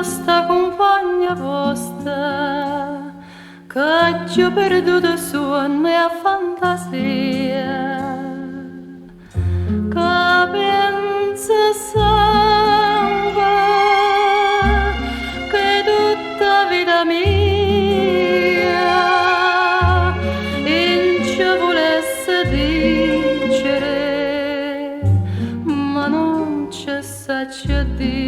sta compagna vostra che ci ho perduto sonno e a fantasia che pensa sempre che tutta vita mia in ci volesse dicere ma non ci sa dire.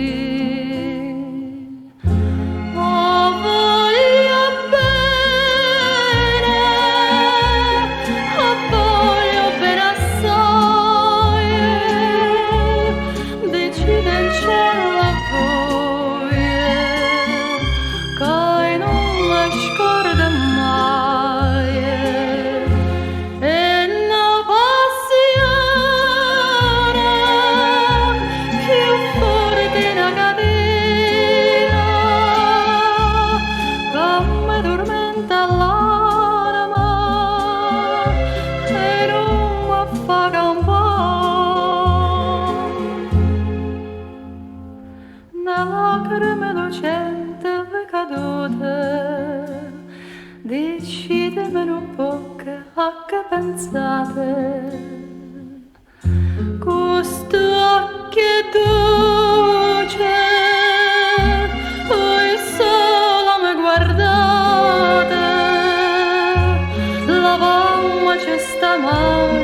Lacrime lucente cadute, decidemelo un po' a che pensate. Questo occhio dolce, voi solo mi guardate, la mamma ci sta male.